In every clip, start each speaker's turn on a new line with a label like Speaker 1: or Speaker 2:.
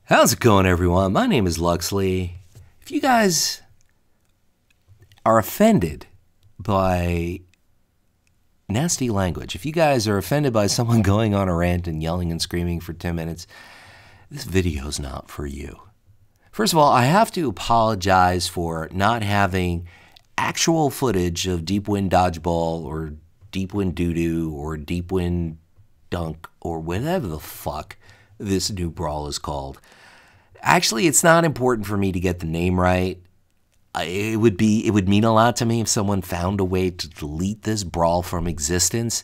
Speaker 1: How's it going, everyone? My name is Luxeley. If you guys are offended by nasty language, if you guys are offended by someone going on a rant and yelling and screaming for 10 minutes, this video's not for you. First of all, I have to apologize for not having actual footage of Deepwind Dodgeball or Deepwind Doo-Doo or Deepwind Dunk or whatever the fuck this new brawl is called. Actually, it's not important for me to get the name right. It would mean a lot to me if someone found a way to delete this brawl from existence,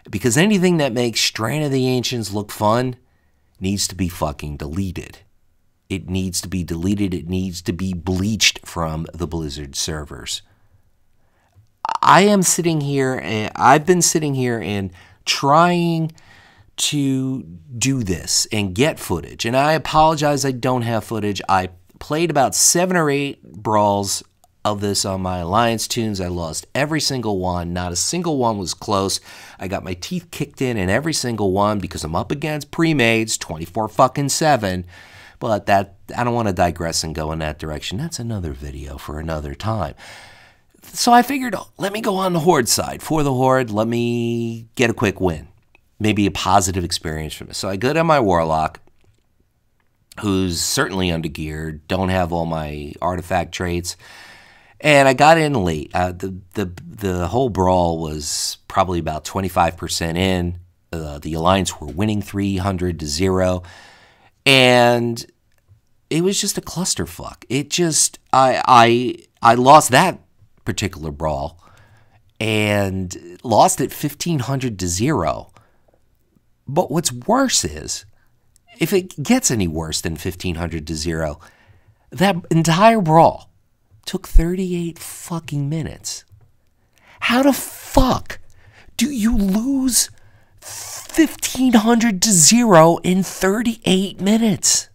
Speaker 1: because anything that makes Strain of the Ancients look fun needs to be fucking deleted. It needs to be deleted. It needs to be bleached from the Blizzard servers. I've been sitting here and trying to do this and get footage, and I apologize I don't have footage. I played about 7 or 8 brawls of this on my Alliance tunes. I lost every single one. Not a single one was close. I got my teeth kicked in every single one because I'm up against pre-mades 24/7. But that, I don't want to digress and go in that direction. That's another video for another time. So I figured, let me go on the Horde side. For the Horde, let me get a quick win. Maybe a positive experience from it. So I go to my Warlock, who's certainly undergeared, don't have all my artifact traits, and I got in late. The whole brawl was probably about 25% in. The Alliance were winning 300-0, and it was just a clusterfuck. It just I lost that particular brawl and lost it 1,500-0. But what's worse is, if it gets any worse than 1,500-0, that entire brawl took 38 fucking minutes. How the fuck do you lose 1,500-0 in 38 minutes?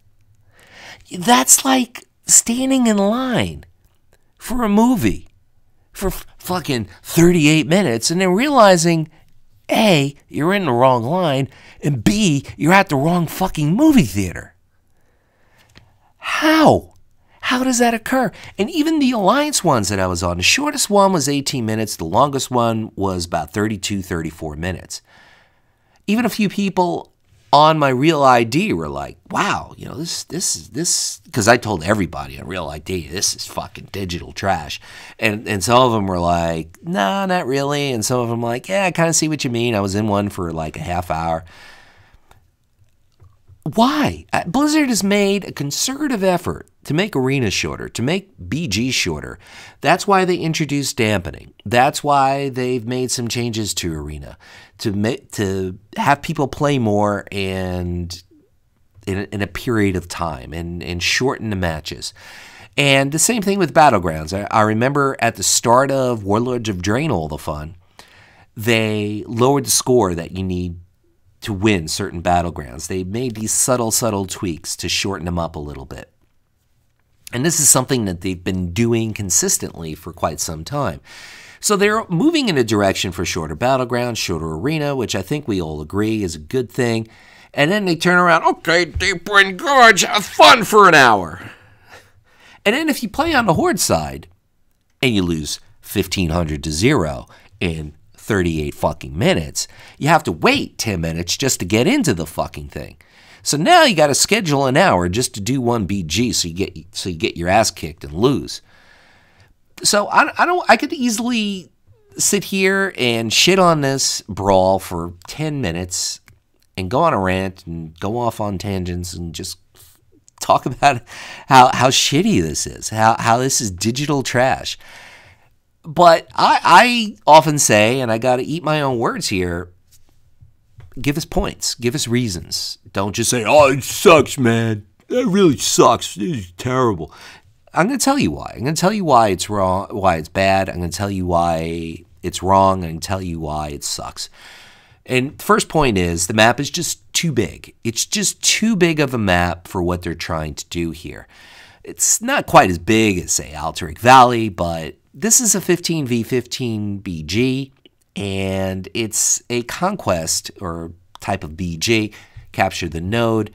Speaker 1: That's like standing in line for a movie for fucking 38 minutes and then realizing, A, you're in the wrong line, and B, you're at the wrong fucking movie theater. How? How does that occur? And even the Alliance ones that I was on, the shortest one was 18 minutes, the longest one was about 32, 34 minutes. Even a few people on my Real ID were like, wow, you know, this, because I told everybody on Real ID, this is fucking digital trash. And some of them were like, nah, not really. And some of them like, yeah, I kind of see what you mean. I was in one for like a half hour. Why? Blizzard has made a concerted effort to make Arena shorter, to make BG shorter. That's why they introduced dampening. That's why they've made some changes to Arena, to have people play more and in a period of time and shorten the matches. And the same thing with Battlegrounds. I remember at the start of Warlords of Draenor, the fun, they lowered the score that you need to win certain battlegrounds. They made these subtle tweaks to shorten them up a little bit. And this is something that they've been doing consistently for quite some time. So they're moving in a direction for shorter battlegrounds, shorter arena, which I think we all agree is a good thing. And then they turn around, okay, Deepwind Gorge, have fun for an hour. And then if you play on the Horde side and you lose 1,500-0 in 38 fucking minutes, you have to wait 10 minutes just to get into the fucking thing. So now you got to schedule an hour just to do one BG, so you get your ass kicked and lose. So I could easily sit here and shit on this brawl for 10 minutes and go on a rant and go off on tangents and just talk about how shitty this is, how this is digital trash. But I often say, and I got to eat my own words here, give us points, give us reasons. Don't just say, oh, it sucks, man. That really sucks. This is terrible. I'm going to tell you why. I'm going to tell you why it's wrong, why it's bad. I'm going to tell you why it's wrong. I'm going to tell you why it sucks. And the first point is the map is just too big. It's just too big of a map for what they're trying to do here. It's not quite as big as, say, Alteric Valley, but this is a 15v15 BG, and it's a conquest or type of BG, capture the node,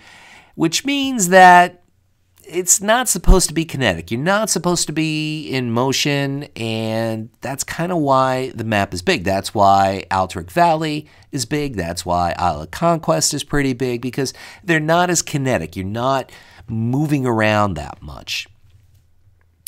Speaker 1: which means that it's not supposed to be kinetic. You're not supposed to be in motion, and that's kind of why the map is big. That's why Alteric Valley is big. That's why Isle of Conquest is pretty big, because they're not as kinetic. You're not moving around that much.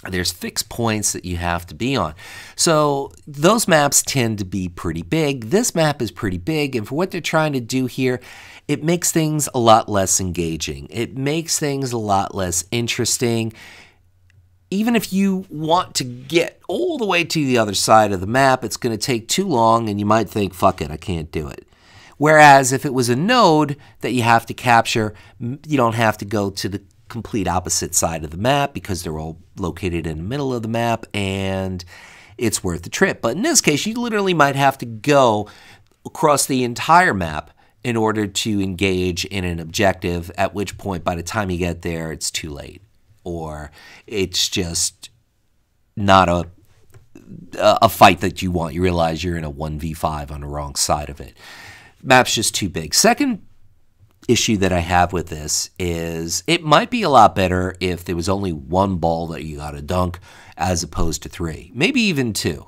Speaker 1: There's fixed points that you have to be on. So those maps tend to be pretty big. This map is pretty big, and for what they're trying to do here, it makes things a lot less engaging. It makes things a lot less interesting. Even if you want to get all the way to the other side of the map, it's going to take too long, and you might think, fuck it, I can't do it. Whereas if it was a node that you have to capture, you don't have to go to the complete opposite side of the map because they're all located in the middle of the map, and it's worth the trip. But in this case, you literally might have to go across the entire map in order to engage in an objective, at which point by the time you get there, it's too late. Or it's just not a fight that you want. You realize you're in a 1v5 on the wrong side of it. Map's just too big. Second issue that I have with this is it might be a lot better if there was only one ball that you got to dunk as opposed to 3, maybe even 2.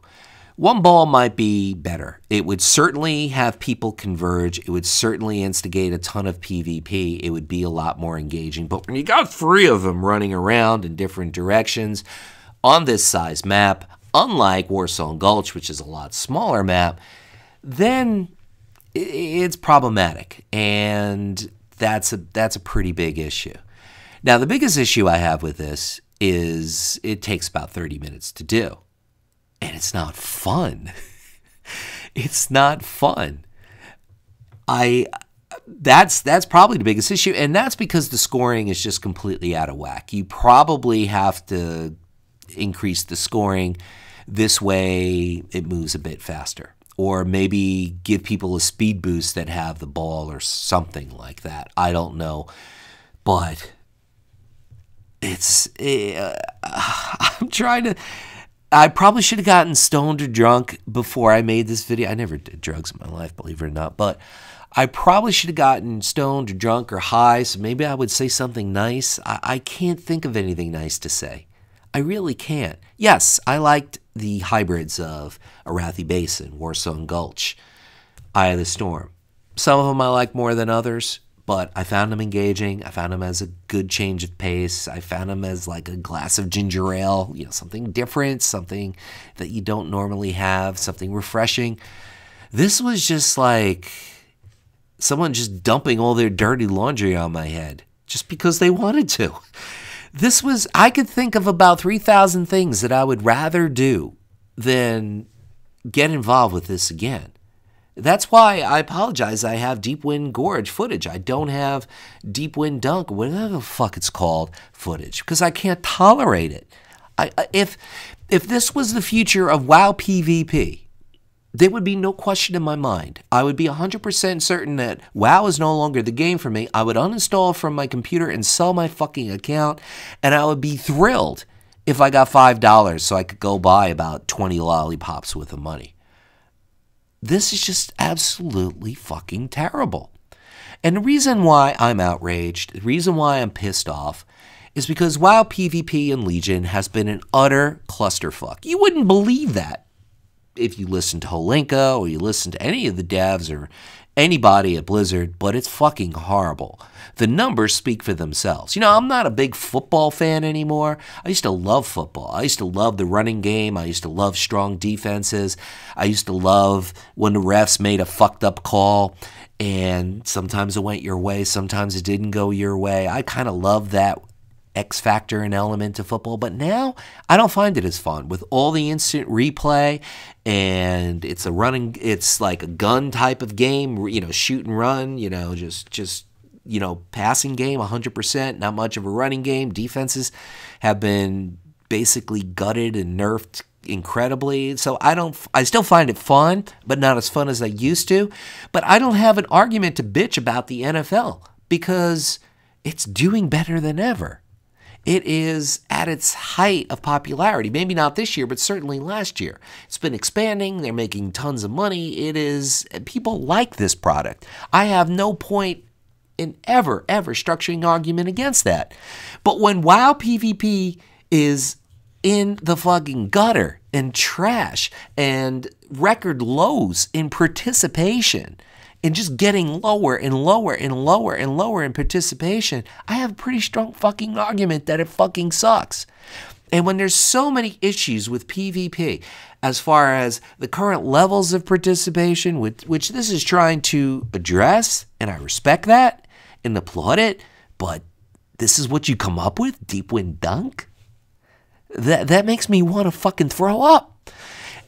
Speaker 1: One ball might be better. It would certainly have people converge. It would certainly instigate a ton of PvP. It would be a lot more engaging. But when you got 3 of them running around in different directions on this size map, unlike Warsong Gulch, which is a lot smaller map, then it's problematic, and that's a pretty big issue. Now, the biggest issue I have with this is it takes about 30 minutes to do, and it's not fun. It's not fun. That's probably the biggest issue, and that's because the scoring is just completely out of whack. You probably have to increase the scoring. This way, it moves a bit faster. Or maybe give people a speed boost that have the ball or something like that. I don't know. But I'm trying to... I probably should have gotten stoned or drunk before I made this video. I never did drugs in my life, believe it or not. But I probably should have gotten stoned or drunk or high, so maybe I would say something nice. I can't think of anything nice to say. I really can't. Yes, I liked the hybrids of Arathi Basin, Warsong Gulch, Eye of the Storm. Some of them I like more than others, but I found them engaging. I found them as a good change of pace. I found them as like a glass of ginger ale, something different, something that you don't normally have, something refreshing. This was just like someone just dumping all their dirty laundry on my head just because they wanted to. I could think of about 3,000 things that I would rather do than get involved with this again. That's why I apologize. I have Deepwind Gorge footage. I don't have Deepwind Dunk, whatever the fuck it's called, footage, because I can't tolerate it. If this was the future of WoW PvP, there would be no question in my mind. I would be 100% certain that WoW is no longer the game for me. I would uninstall from my computer and sell my fucking account, and I would be thrilled if I got $5 so I could go buy about 20 lollipops with the money. This is just absolutely fucking terrible. And the reason why I'm outraged, the reason why I'm pissed off, is because WoW PvP and Legion has been an utter clusterfuck. You wouldn't believe that if you listen to Holinka or you listen to any of the devs or anybody at Blizzard, but it's fucking horrible. The numbers speak for themselves. I'm not a big football fan anymore. I used to love football. I used to love the running game. I used to love strong defenses. I used to love when the refs made a fucked up call, and sometimes it went your way, sometimes it didn't go your way. I kind of love that X factor and element to football, but now I don't find it as fun with all the instant replay, and it's like a gun type of game, shoot and run, just passing game 100%, not much of a running game. Defenses have been basically gutted and nerfed incredibly. So I still find it fun, but not as fun as I used to. But I don't have an argument to bitch about the NFL because it's doing better than ever. It is at its height of popularity. Maybe not this year, but certainly last year. It's been expanding. They're making tons of money. People like this product. I have no point an ever structuring argument against that. But when WoW PvP is in the fucking gutter and trash and record lows in participation and just getting lower and lower and lower and lower in participation, I have a pretty strong fucking argument that it fucking sucks. And when there's so many issues with PvP, as far as the current levels of participation, which this is trying to address, and I respect that and applaud it, but this is what you come up with, Deepwind Dunk? That makes me want to fucking throw up.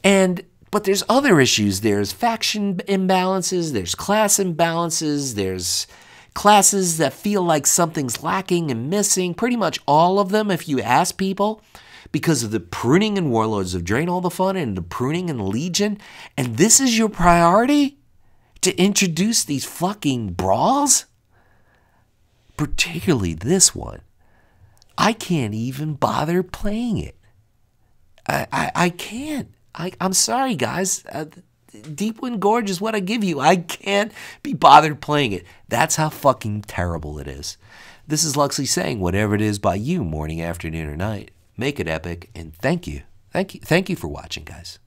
Speaker 1: But there's other issues. There's faction imbalances, there's class imbalances, there's classes that feel like something's lacking and missing. Pretty much all of them, if you ask people, because of the pruning and Warlords of Drain all the fun and the pruning and Legion. And this is your priority? To introduce these fucking brawls? Particularly this one. I can't even bother playing it. I can't. I'm sorry, guys. Deepwind Gorge is what I give you. I can't be bothered playing it. That's how fucking terrible it is. This is Luxley saying, whatever it is by you, morning, afternoon, or night, make it epic, and thank you. Thank you for watching, guys.